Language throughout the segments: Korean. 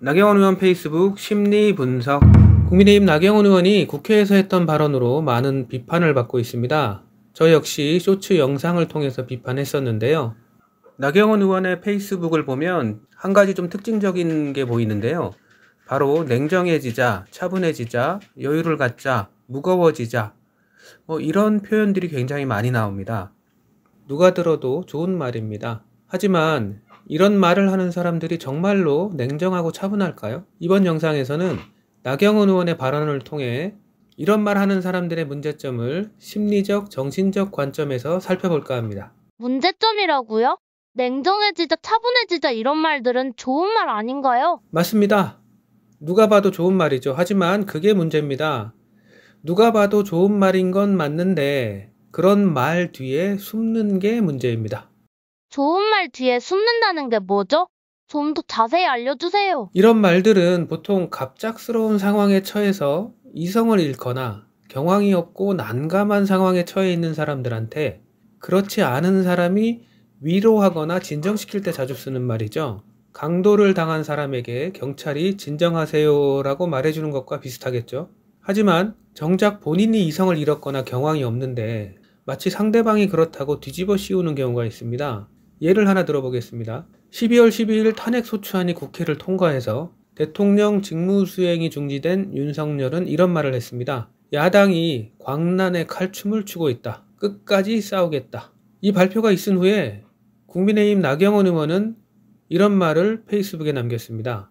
나경원 의원 페이스북 심리 분석. 국민의힘 나경원 의원이 국회에서 했던 발언으로 많은 비판을 받고 있습니다. 저 역시 쇼츠 영상을 통해서 비판했었는데요. 나경원 의원의 페이스북을 보면 한 가지 좀 특징적인 게 보이는데요. 바로 냉정해지자, 차분해지자, 여유를 갖자, 무거워지자, 이런 표현들이 굉장히 많이 나옵니다. 누가 들어도 좋은 말입니다. 하지만 이런 말을 하는 사람들이 정말로 냉정하고 차분할까요? 이번 영상에서는 나경원 의원의 발언을 통해 이런 말 하는 사람들의 문제점을 심리적, 정신적 관점에서 살펴볼까 합니다. 문제점이라고요? 냉정해지자, 차분해지자 이런 말들은 좋은 말 아닌가요? 맞습니다. 누가 봐도 좋은 말이죠. 하지만 그게 문제입니다. 누가 봐도 좋은 말인 건 맞는데 그런 말 뒤에 숨는 게 문제입니다. 좋은 말 뒤에 숨는다는 게 뭐죠? 좀 더 자세히 알려주세요. 이런 말들은 보통 갑작스러운 상황에 처해서 이성을 잃거나 경황이 없고 난감한 상황에 처해 있는 사람들한테 그렇지 않은 사람이 위로하거나 진정시킬 때 자주 쓰는 말이죠. 강도를 당한 사람에게 경찰이 진정하세요라고 말해주는 것과 비슷하겠죠. 하지만 정작 본인이 이성을 잃었거나 경황이 없는데 마치 상대방이 그렇다고 뒤집어 씌우는 경우가 있습니다. 예를 하나 들어보겠습니다. 12월 12일 탄핵소추안이 국회를 통과해서 대통령 직무수행이 중지된 윤석열은 이런 말을 했습니다. 야당이 광란의 칼춤을 추고 있다. 끝까지 싸우겠다. 이 발표가 있은 후에 국민의힘 나경원 의원은 이런 말을 페이스북에 남겼습니다.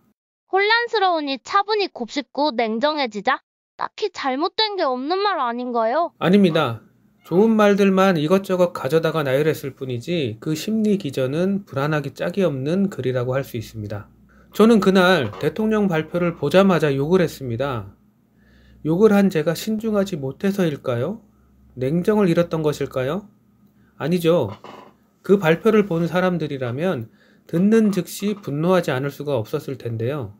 혼란스러우니 차분히 곱씹고 냉정해지자? 딱히 잘못된 게 없는 말 아닌가요? 아닙니다. 좋은 말들만 이것저것 가져다가 나열했을 뿐이지 그 심리 기전은 불안하기 짝이 없는 글이라고 할 수 있습니다. 저는 그날 대통령 발표를 보자마자 욕을 했습니다. 욕을 한 제가 신중하지 못해서일까요? 냉정을 잃었던 것일까요? 아니죠. 그 발표를 본 사람들이라면 듣는 즉시 분노하지 않을 수가 없었을 텐데요.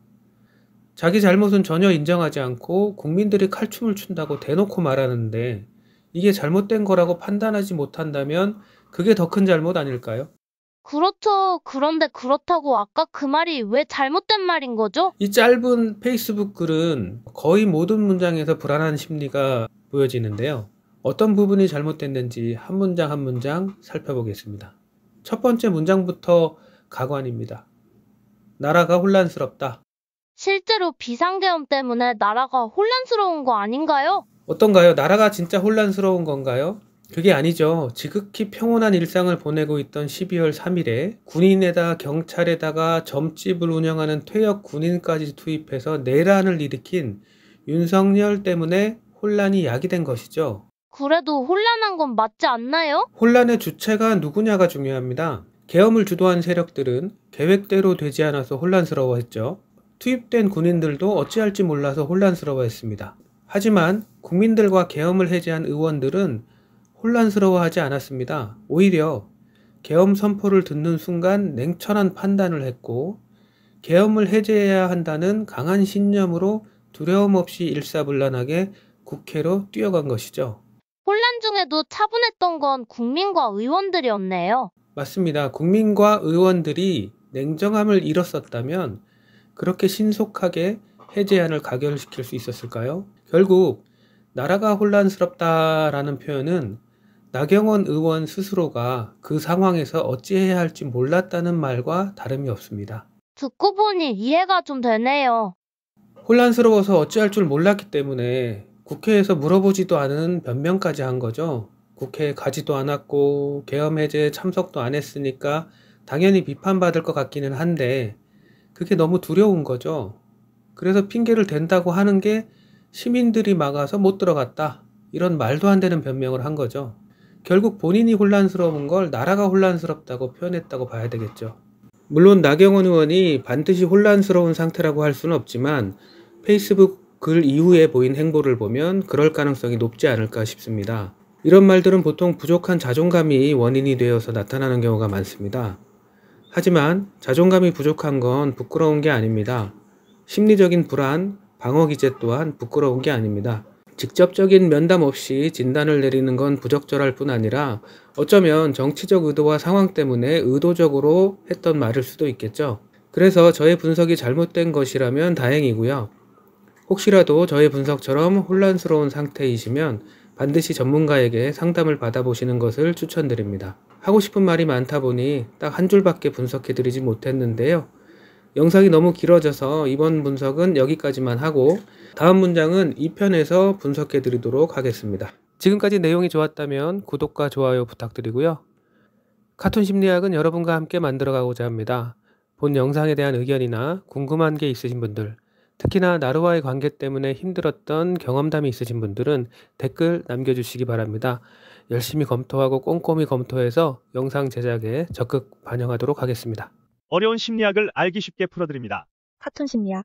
자기 잘못은 전혀 인정하지 않고 국민들이 칼춤을 춘다고 대놓고 말하는데 이게 잘못된 거라고 판단하지 못한다면 그게 더 큰 잘못 아닐까요? 그렇죠. 그런데 그렇다고 아까 그 말이 왜 잘못된 말인 거죠? 이 짧은 페이스북 글은 거의 모든 문장에서 불안한 심리가 보여지는데요. 어떤 부분이 잘못됐는지 한 문장 한 문장 살펴보겠습니다. 첫 번째 문장부터 가관입니다. 나라가 혼란스럽다. 실제로 비상계엄 때문에 나라가 혼란스러운 거 아닌가요? 어떤가요? 나라가 진짜 혼란스러운 건가요? 그게 아니죠. 지극히 평온한 일상을 보내고 있던 12월 3일에 군인에다 경찰에다가 점집을 운영하는 퇴역 군인까지 투입해서 내란을 일으킨 윤석열 때문에 혼란이 야기된 것이죠. 그래도 혼란한 건 맞지 않나요? 혼란의 주체가 누구냐가 중요합니다. 계엄을 주도한 세력들은 계획대로 되지 않아서 혼란스러워했죠. 투입된 군인들도 어찌할지 몰라서 혼란스러워했습니다. 하지만 국민들과 계엄을 해제한 의원들은 혼란스러워하지 않았습니다. 오히려 계엄 선포를 듣는 순간 냉철한 판단을 했고 계엄을 해제해야 한다는 강한 신념으로 두려움 없이 일사불란하게 국회로 뛰어간 것이죠. 혼란 중에도 차분했던 건 국민과 의원들이었네요. 맞습니다. 국민과 의원들이 냉정함을 잃었었다면 그렇게 신속하게 해제안을 가결시킬 수 있었을까요? 결국 나라가 혼란스럽다라는 표현은 나경원 의원 스스로가 그 상황에서 어찌해야 할지 몰랐다는 말과 다름이 없습니다. 듣고 보니 이해가 좀 되네요. 혼란스러워서 어찌할 줄 몰랐기 때문에 국회에서 물어보지도 않은 변명까지 한 거죠. 국회에 가지도 않았고 계엄 해제에 참석도 안 했으니까 당연히 비판받을 것 같기는 한데 그게 너무 두려운 거죠. 그래서 핑계를 댄다고 하는 게 시민들이 막아서 못 들어갔다. 이런 말도 안 되는 변명을 한 거죠. 결국 본인이 혼란스러운 걸 나라가 혼란스럽다고 표현했다고 봐야 되겠죠. 물론 나경원 의원이 반드시 혼란스러운 상태라고 할 수는 없지만 페이스북 글 이후에 보인 행보를 보면 그럴 가능성이 높지 않을까 싶습니다. 이런 말들은 보통 부족한 자존감이 원인이 되어서 나타나는 경우가 많습니다. 하지만 자존감이 부족한 건 부끄러운 게 아닙니다. 심리적인 불안, 방어 기제 또한 부끄러운 게 아닙니다. 직접적인 면담 없이 진단을 내리는 건 부적절할 뿐 아니라 어쩌면 정치적 의도와 상황 때문에 의도적으로 했던 말일 수도 있겠죠. 그래서 저의 분석이 잘못된 것이라면 다행이고요. 혹시라도 저의 분석처럼 혼란스러운 상태이시면 반드시 전문가에게 상담을 받아보시는 것을 추천드립니다. 하고 싶은 말이 많다 보니 딱 한 줄밖에 분석해드리지 못했는데요. 영상이 너무 길어져서 이번 분석은 여기까지만 하고 다음 문장은 2편에서 분석해드리도록 하겠습니다. 지금까지 내용이 좋았다면 구독과 좋아요 부탁드리고요. 카툰 심리학은 여러분과 함께 만들어가고자 합니다. 본 영상에 대한 의견이나 궁금한 게 있으신 분들, 특히나 나루와의 관계 때문에 힘들었던 경험담이 있으신 분들은 댓글 남겨주시기 바랍니다. 열심히 검토하고 꼼꼼히 검토해서 영상 제작에 적극 반영하도록 하겠습니다. 어려운 심리학을 알기 쉽게 풀어드립니다. 카툰 심리학